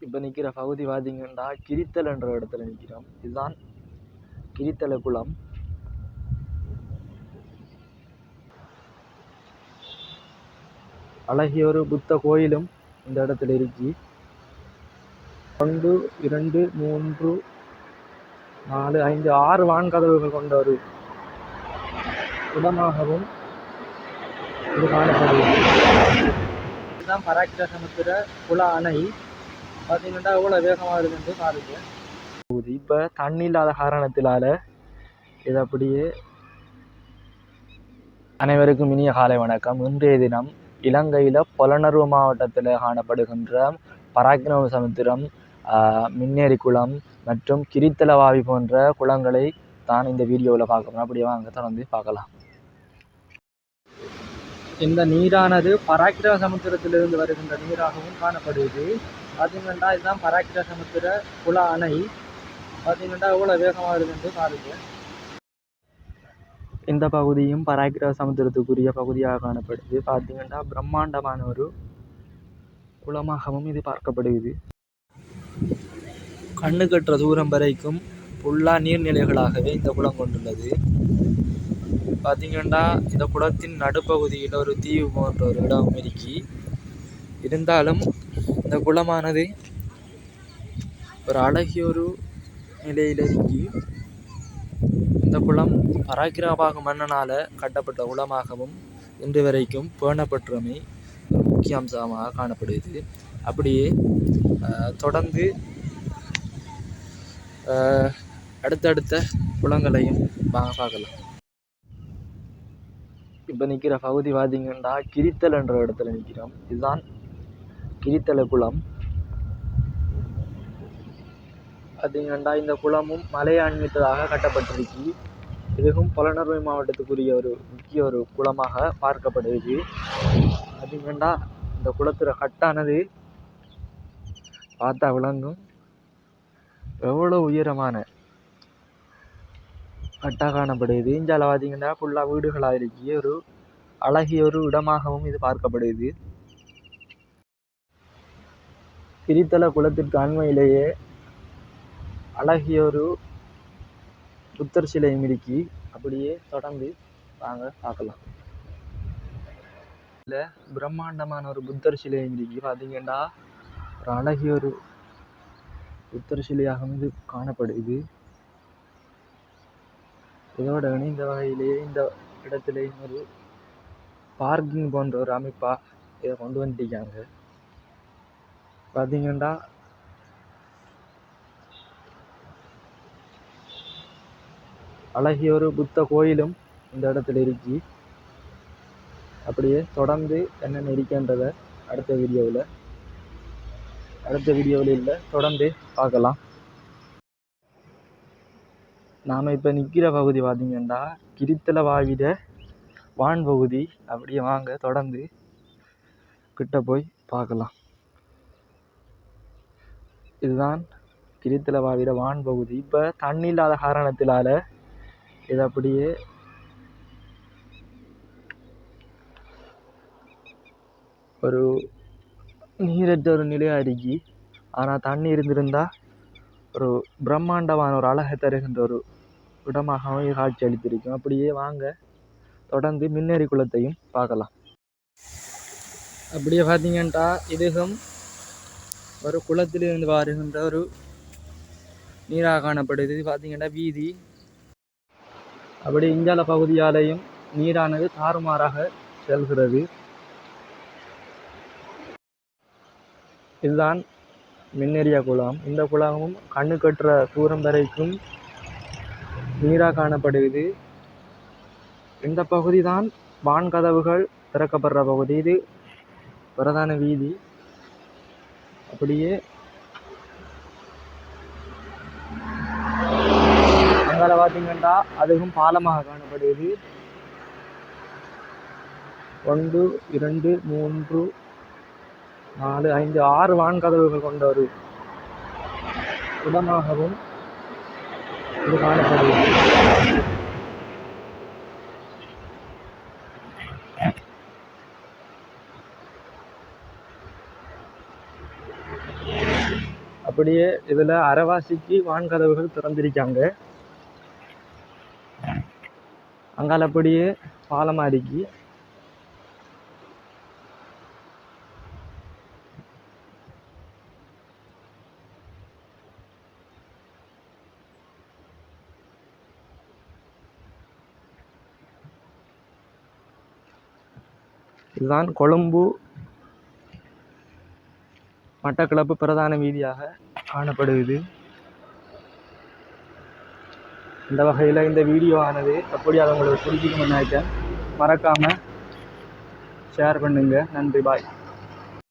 இப்போ நிற்கிற பகுதி பார்த்தீங்கன்னா கிரித்தல் என்ற இடத்துல நிற்கிறோம். இதுதான் கிரித்தல குளம். அழகிய ஒரு புத்த கோயிலும் இந்த இடத்துல இருக்கு. 1 2 3 4 5 6 வான்கதவுகள் கொண்ட ஒரு இடமாகவும் இது காணப்படுகிறது. இதுதான் பராக்கிரசமுத்திர குள அணை. பார்த்தீங்கன்னா எவ்வளோ வேகமாக இருக்குன்னு பாருங்க. இப்போ தண்ணி இல்லாத காரணத்தினால இது அப்படியே. அனைவருக்கும் இனிய காலை வணக்கம். இன்றைய தினம் இலங்கையில் பொலனறுவ மாவட்டத்தில் காணப்படுகின்ற பராக்கிரமசமுத்திரம், மின்னேரி குளம் மற்றும் கிரித்தலவாவி போன்ற குளங்களை தான் இந்த வீடியோவில் பார்க்கணும். அப்படியே வாங்க தொடர்ந்து பார்க்கலாம். இந்த நீரானது பராக்கிரமசமுத்திரத்திலிருந்து வருகின்ற நீராகவும் காணப்படுகிறது. பார்த்தீங்கன்னா இதுதான் பராக்கிரமசமுத்திர குள அணை. பார்த்தீங்கன்னா எவ்வளோ வேகமாக இருக்குன்னு பாருங்க. இந்த பகுதியும் பராக்கிரமசமுத்திரத்துக்குரிய பகுதியாக காணப்படுது. பார்த்தீங்கன்னா பிரம்மாண்டமான ஒரு குளமாகவும் இது பார்க்கப்படுகிறது. கண்ணு கட்டுற தூரம் வரைக்கும் ஃபுல்லாக நீர்நிலைகளாகவே இந்த குளம் கொண்டுள்ளது. பார்த்தீங்கன்னா இந்த குளத்தின் நடுப்பகுதியில் ஒரு தீவு போன்ற ஒரு இடம் இருக்கி இருந்தாலும் இந்த குளமானது ஒரு அழகிய ஒரு நிலையில் இருக்கி. இந்த குளம் பராக்கிரமபாகு மன்னனால் கட்டப்பட்ட குளமாகவும் இன்று வரைக்கும் பேணப்பட்டுமை ஒரு முக்கிய அம்சமாக காணப்படுகிறது. அப்படியே தொடர்ந்து அடுத்தடுத்த குளங்களையும் பார்க்கலாம். இப்போ நிற்கிற பகுதி பார்த்தீங்கன்னா கிரித்தல் என்ற இடத்துல நிற்கிறோம். இதுதான் கிரித்தல குளம். பார்த்தீங்கன்னா இந்த குளமும் மலையாண்மித்ததாக கட்டப்பட்டிருக்கு. இதுவும் பொலனறுவை மாவட்டத்துக்குரிய ஒரு முக்கிய ஒரு குளமாக பார்க்கப்படுது. பார்த்தீங்கன்னா இந்த குளத்துல கட்டானது பார்த்தா விளங்கும் எவ்வளோ உயரமான கட்டாக காணப்படுது. இந்தியாவில் பார்த்தீங்கன்னா ஃபுல்லாக வீடுகளாக இருக்கு. ஒரு அழகிய ஒரு இடமாகவும் இது பார்க்கப்படுது. கிரித்தல குளத்திற்கு அண்மையிலேயே அழகிய ஒரு புத்தர் சிலையும் இருக்கி. அப்படியே தொடர்ந்து வாங்க பார்க்கலாம். இல்லை பிரம்மாண்டமான ஒரு புத்தர் சிலையும் இருக்கி. பார்த்தீங்கன்னா ஒரு அழகிய ஒரு புத்தர் சிலையாகவும் இது காணப்படுது. இதோட இணைந்த வகையிலேயே இந்த இடத்துலையும் ஒரு பார்க்கிங் போன்ற ஒரு அமைப்பாக இதை கொண்டு வந்துட்டாங்க. பார்த்தீங்கன்னா அழகிய ஒரு புத்த கோயிலும் இந்த இடத்துல இருக்கி. அப்படியே தொடர்ந்து என்னென்ன இருக்கின்றதை அடுத்த வீடியோவில் இல்லை தொடர்ந்து பார்க்கலாம். நாம் இப்போ நிற்கிற பகுதி பார்த்தீங்கன்னா கிரித்தலவாவிட வான் பகுதி. அப்படியே வாங்க தொடர்ந்து கிட்ட போய் பார்க்கலாம். இதுதான் கிரித்தலவாவிட வான் பகுதி. இப்போ தண்ணி இல்லாத காரணத்தினால இது அப்படியே ஒரு நீரற்ற ஒரு நிலையாக இருக்கி. ஆனால் தண்ணி இருந்திருந்தால் ஒரு பிரம்மாண்டமான ஒரு அழகை தருகின்ற ஒரு இடமாகவும் காட்சி அளித்திருக்கும். அப்படியே வாங்க தொடர்ந்து மின்னேரி குளத்தையும் பார்க்கலாம். அப்படியே பார்த்தீங்கன்னா இதுவும் ஒரு குளத்திலிருந்து வருகின்ற ஒரு நீராக காணப்படுது. பார்த்தீங்கன்னா வீதி. அப்படி இஞ்சால பகுதியாலையும் நீரானது தாறுமாறாக செல்கிறது. இதுதான் மின்னேரிய குளம். இந்த குளமும் கண்ணு கட்டுற தூரம் வரைக்கும் நீராக காணப்படுகிறது. இந்த பகுதி தான் வான்கதவுகள் திறக்கப்படுற பகுதி. இது பிரதான வீதி. அப்படியே அங்கால பார்த்தீங்கன்னா அதுவும் பாலமாக காணப்படுகிறது. 1 2 3 4 5 6 வான்கதவுகள் கொண்ட ஒரு இடமாகவும் இது காணப்படுகிறது. அப்படியே இதில் அரைவாசிக்கு வான்கதவுகள் திறந்திருக்காங்க. அங்கால அப்படியே பாலமாக இருக்கு. இதுதான் கொழும்பு மட்டக்களப்பு பிரதான வீதியாக காணப்படுகிறது. இந்த வகையில் இந்த வீடியோ ஆனது எப்படி அதை உங்களுக்கு பிடிச்சிக்கணும்னு நினைச்சேன். மறக்காமல் ஷேர் பண்ணுங்கள். நன்றி, பாய்.